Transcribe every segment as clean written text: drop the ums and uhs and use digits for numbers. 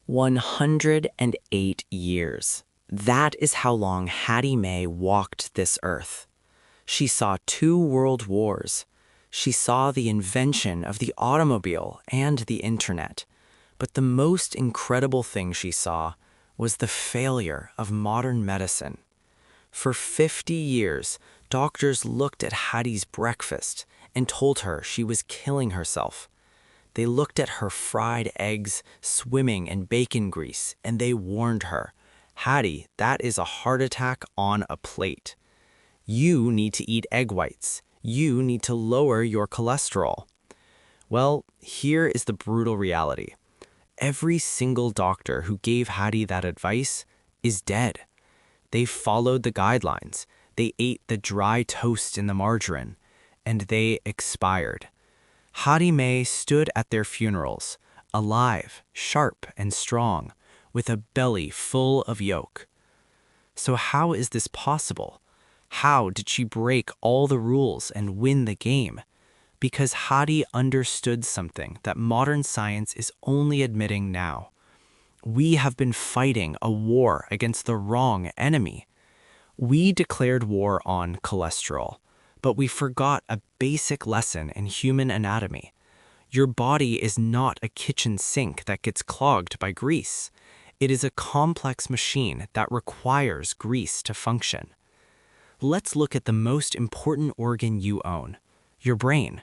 108 years. That is how long Hattie May walked this earth. She saw 2 world wars. She saw the invention of the automobile and the internet. But the most incredible thing she saw was the failure of modern medicine. For 50 years, doctors looked at Hattie's breakfast and told her she was killing herself. They looked at her fried eggs swimming in bacon grease, and they warned her, "Hattie, that is a heart attack on a plate. You need to eat egg whites. You need to lower your cholesterol." Well, here is the brutal reality. Every single doctor who gave Hattie that advice is dead. They followed the guidelines. They ate the dry toast in the margarine, and they expired. Hattie May stood at their funerals, alive, sharp, and strong, with a belly full of yolk. So how is this possible? How did she break all the rules and win the game? Because Hattie understood something that modern science is only admitting now. We have been fighting a war against the wrong enemy. We declared war on cholesterol, but we forgot a basic lesson in human anatomy. Your body is not a kitchen sink that gets clogged by grease. It is a complex machine that requires grease to function. Let's look at the most important organ you own, your brain.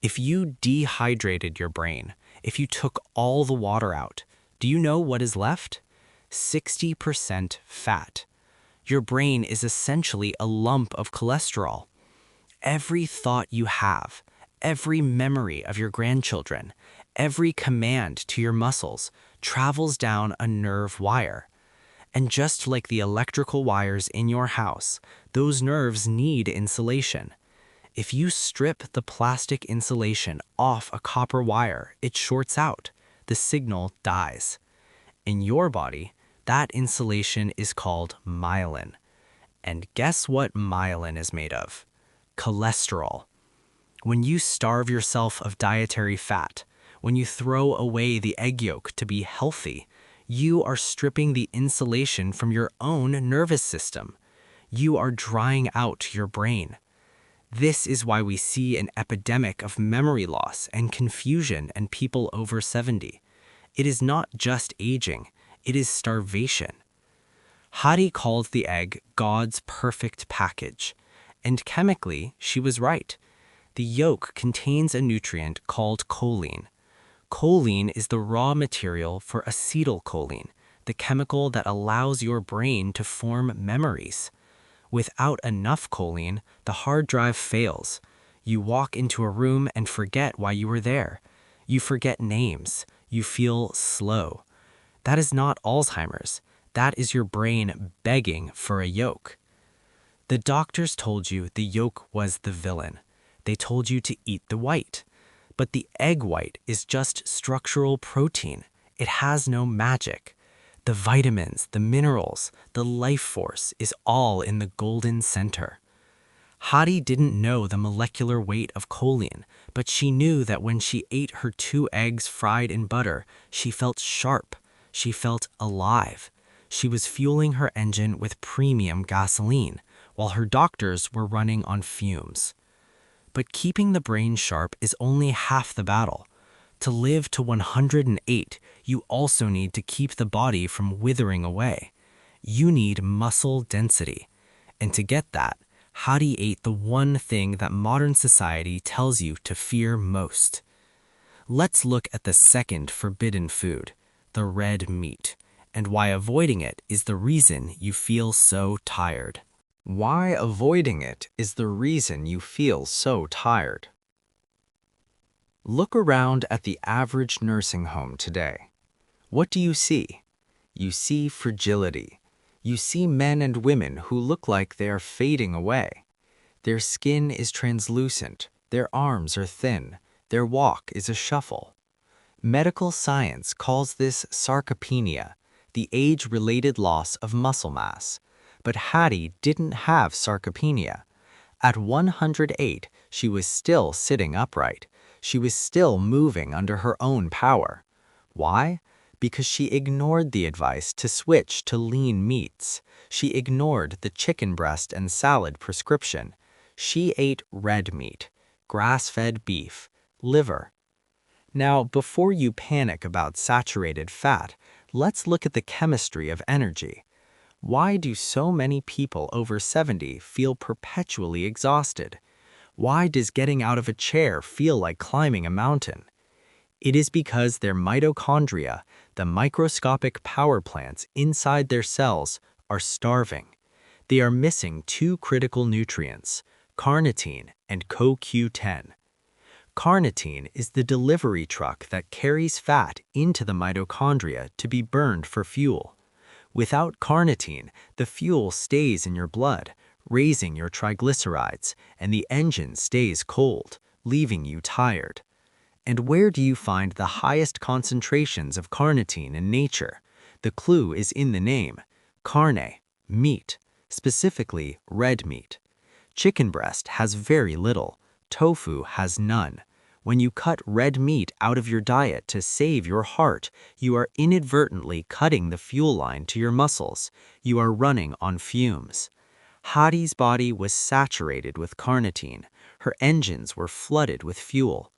If you dehydrated your brain, if you took all the water out, do you know what is left? 60% fat. Your brain is essentially a lump of cholesterol. Every thought you have, every memory of your grandchildren, every command to your muscles travels down a nerve wire. And just like the electrical wires in your house, those nerves need insulation. If you strip the plastic insulation off a copper wire, it shorts out. The signal dies. In your body, that insulation is called myelin. And guess what myelin is made of? Cholesterol. When you starve yourself of dietary fat, when you throw away the egg yolk to be healthy, you are stripping the insulation from your own nervous system. You are drying out your brain. This is why we see an epidemic of memory loss and confusion in people over 70. It is not just aging, it is starvation. Hattie called the egg God's perfect package, and chemically, she was right. The yolk contains a nutrient called choline. Choline is the raw material for acetylcholine, the chemical that allows your brain to form memories. Without enough choline, the hard drive fails. You walk into a room and forget why you were there. You forget names. You feel slow. That is not Alzheimer's. That is your brain begging for a yolk. The doctors told you the yolk was the villain. They told you to eat the white. But the egg white is just structural protein. It has no magic. The vitamins, the minerals, the life force is all in the golden center. Hattie didn't know the molecular weight of choline, but she knew that when she ate her 2 eggs fried in butter, she felt sharp. She felt alive. She was fueling her engine with premium gasoline, while her doctors were running on fumes. But keeping the brain sharp is only half the battle. To live to 108, you also need to keep the body from withering away. You need muscle density. And to get that, Hattie ate the one thing that modern society tells you to fear most. Let's look at the second forbidden food, the red meat, and why avoiding it is the reason you feel so tired. Why avoiding it is the reason you feel so tired. Look around at the average nursing home today. What do you see? You see fragility. You see men and women who look like they are fading away. Their skin is translucent, their arms are thin, their walk is a shuffle. Medical science calls this sarcopenia, the age-related loss of muscle mass. But Hattie didn't have sarcopenia. At 108, she was still sitting upright. She was still moving under her own power. Why? Because she ignored the advice to switch to lean meats. She ignored the chicken breast and salad prescription. She ate red meat, grass-fed beef, liver. Now, before you panic about saturated fat, let's look at the chemistry of energy. Why do so many people over 70 feel perpetually exhausted? Why does getting out of a chair feel like climbing a mountain? It is because their mitochondria, the microscopic power plants inside their cells, are starving. They are missing two critical nutrients, carnitine and CoQ10. Carnitine is the delivery truck that carries fat into the mitochondria to be burned for fuel. Without carnitine, the fuel stays in your blood, raising your triglycerides, and the engine stays cold, leaving you tired. And where do you find the highest concentrations of carnitine in nature? The clue is in the name, carne, meat, specifically red meat. Chicken breast has very little, tofu has none. When you cut red meat out of your diet to save your heart, you are inadvertently cutting the fuel line to your muscles. You are running on fumes. Hattie's body was saturated with carnitine. Her engines were flooded with fuel.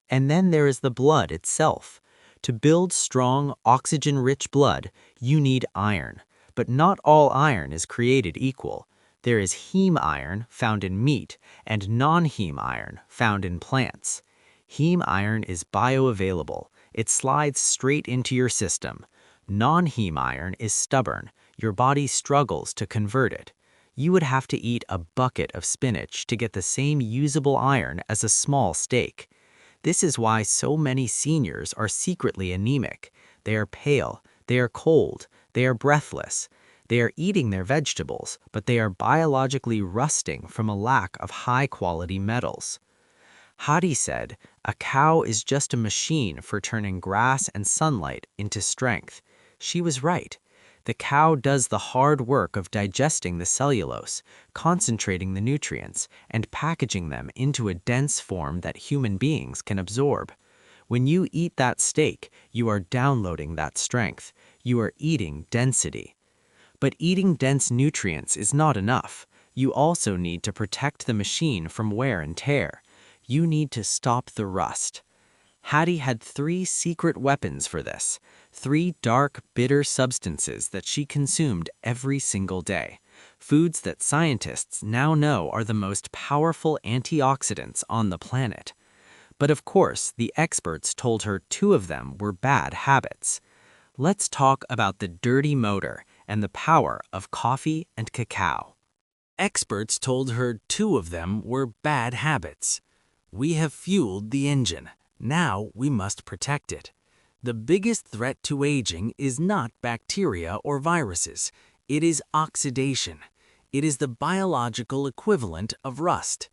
And then there is the blood itself. To build strong, oxygen-rich blood, you need iron. But not all iron is created equal. There is heme iron found in meat and non-heme iron found in plants. Heme iron is bioavailable. It slides straight into your system. Non-heme iron is stubborn. Your body struggles to convert it. You would have to eat a bucket of spinach to get the same usable iron as a small steak. This is why so many seniors are secretly anemic. They are pale, they are cold, they are breathless. They are eating their vegetables, but they are biologically rusting from a lack of high-quality metals. Hattie said, "A cow is just a machine for turning grass and sunlight into strength." She was right. The cow does the hard work of digesting the cellulose, concentrating the nutrients, and packaging them into a dense form that human beings can absorb. When you eat that steak, you are downloading that strength. You are eating density. But eating dense nutrients is not enough. You also need to protect the machine from wear and tear. You need to stop the rust. Hattie had 3 secret weapons for this, 3 dark, bitter substances that she consumed every single day, foods that scientists now know are the most powerful antioxidants on the planet. But of course, the experts told her 2 of them were bad habits. Let's talk about the dirty motor and the power of coffee and cacao. Experts told her 2 of them were bad habits. We have fueled the engine. Now we must protect it. The biggest threat to aging is not bacteria or viruses. It is oxidation. It is the biological equivalent of rust.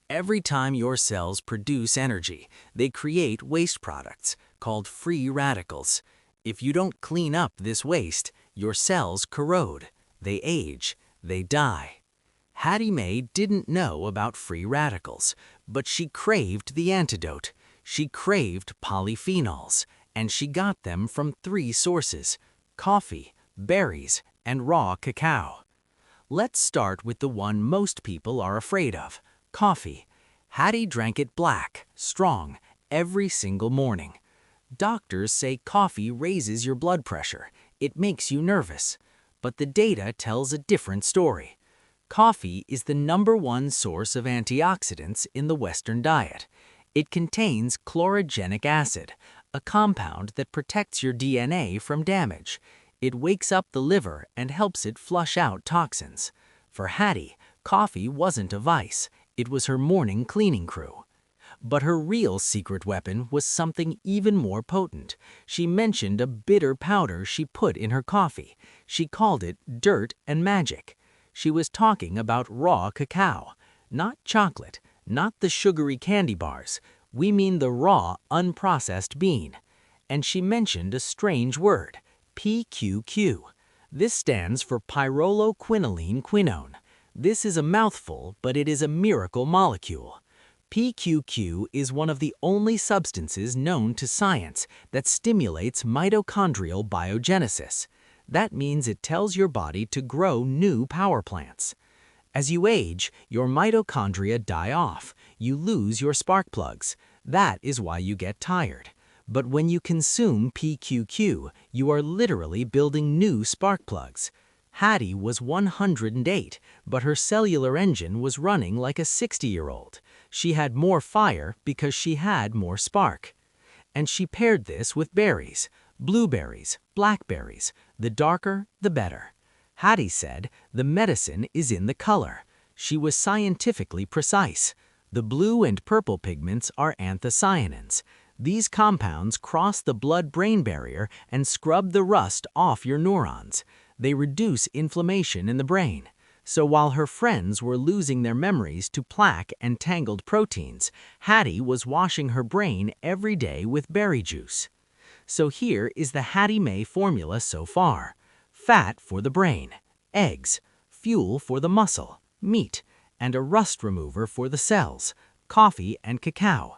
Every time your cells produce energy, they create waste products called free radicals. If you don't clean up this waste, your cells corrode, they age, they die. Hattie May didn't know about free radicals, but she craved the antidote. She craved polyphenols, and she got them from 3 sources: coffee, berries, and raw cacao. Let's start with the one most people are afraid of, coffee. Hattie drank it black, strong, every single morning. Doctors say coffee raises your blood pressure. It makes you nervous. But the data tells a different story. Coffee is the #1 source of antioxidants in the Western diet. It contains chlorogenic acid, a compound that protects your DNA from damage. It wakes up the liver and helps it flush out toxins. For Hattie, coffee wasn't a vice. It was her morning cleaning crew. But her real secret weapon was something even more potent. She mentioned a bitter powder she put in her coffee. She called it dirt and magic. She was talking about raw cacao, not chocolate, not the sugary candy bars. We mean the raw, unprocessed bean. And she mentioned a strange word, PQQ. This stands for pyrroloquinoline quinone. This is a mouthful, but it is a miracle molecule. PQQ is one of the only substances known to science that stimulates mitochondrial biogenesis. That means it tells your body to grow new power plants. As you age, your mitochondria die off. You lose your spark plugs. That is why you get tired. But when you consume PQQ, you are literally building new spark plugs. Hattie was 108, but her cellular engine was running like a 60-year-old. She had more fire because she had more spark. And she paired this with berries, blueberries, blackberries. The darker, the better. Hattie said, the medicine is in the color. She was scientifically precise. The blue and purple pigments are anthocyanins. These compounds cross the blood-brain barrier and scrub the rust off your neurons. They reduce inflammation in the brain. So while her friends were losing their memories to plaque and tangled proteins, Hattie was washing her brain every day with berry juice. So here is the Hattie May formula so far. Fat for the brain, eggs, fuel for the muscle, meat, and a rust remover for the cells, coffee and cacao.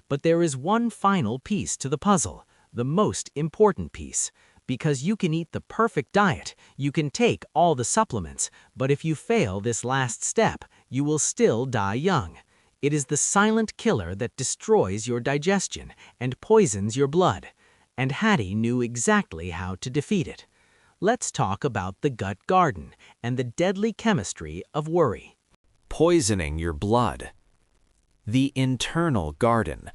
But there is one final piece to the puzzle, the most important piece. Because you can eat the perfect diet, you can take all the supplements, but if you fail this last step, you will still die young. It is the silent killer that destroys your digestion and poisons your blood. And Hattie knew exactly how to defeat it. Let's talk about the gut garden and the deadly chemistry of worry. Poisoning your blood. The internal garden.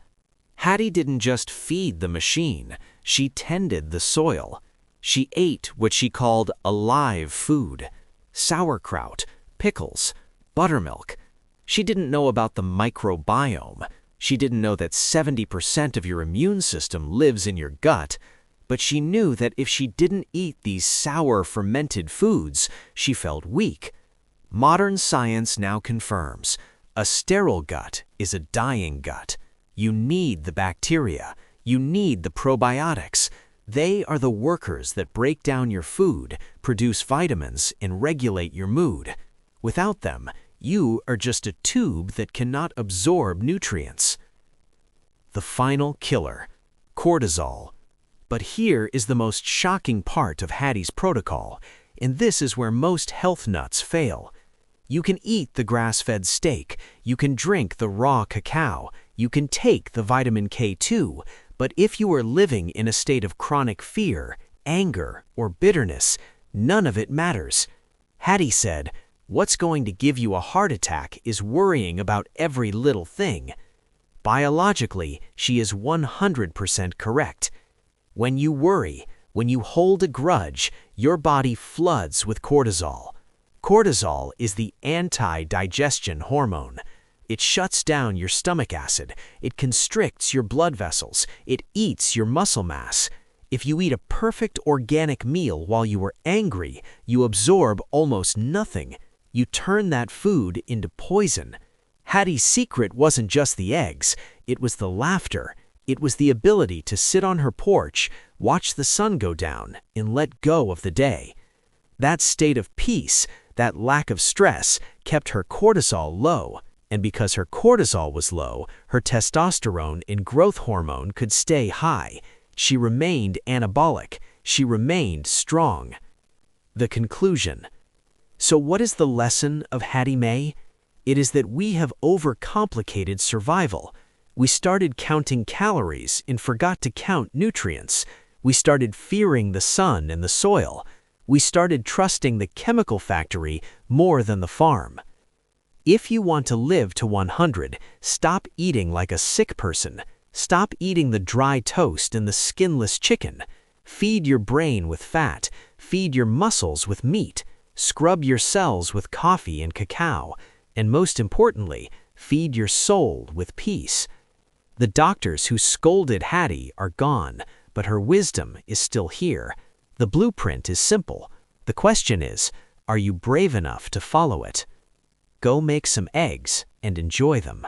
Hattie didn't just feed the machine, she tended the soil. She ate what she called alive food. Sauerkraut, pickles, buttermilk. She didn't know about the microbiome. She didn't know that 70% of your immune system lives in your gut. But she knew that if she didn't eat these sour fermented foods, she felt weak. Modern science now confirms, a sterile gut is a dying gut. You need the bacteria. You need the probiotics. They are the workers that break down your food, produce vitamins, and regulate your mood. Without them, you are just a tube that cannot absorb nutrients. The final killer, cortisol. But here is the most shocking part of Hattie's protocol, and this is where most health nuts fail. You can eat the grass-fed steak, you can drink the raw cacao, you can take the vitamin K2, but if you are living in a state of chronic fear, anger, or bitterness, none of it matters. Hattie said, what's going to give you a heart attack is worrying about every little thing. Biologically, she is 100% correct. When you worry, when you hold a grudge, your body floods with cortisol. Cortisol is the anti-digestion hormone. It shuts down your stomach acid, it constricts your blood vessels, it eats your muscle mass. If you eat a perfect organic meal while you are angry, you absorb almost nothing. You turn that food into poison. Hattie's secret wasn't just the eggs, it was the laughter. It was the ability to sit on her porch, watch the sun go down, and let go of the day. That state of peace, that lack of stress, kept her cortisol low. And because her cortisol was low, her testosterone and growth hormone could stay high. She remained anabolic. She remained strong. The conclusion. So what is the lesson of Hattie May? It is that we have overcomplicated survival. We started counting calories and forgot to count nutrients. We started fearing the sun and the soil. We started trusting the chemical factory more than the farm. If you want to live to 100, stop eating like a sick person. Stop eating the dry toast and the skinless chicken. Feed your brain with fat. Feed your muscles with meat. Scrub your cells with coffee and cacao. And most importantly, feed your soul with peace. The doctors who scolded Hattie are gone, but her wisdom is still here. The blueprint is simple. The question is, are you brave enough to follow it? Go make some eggs and enjoy them.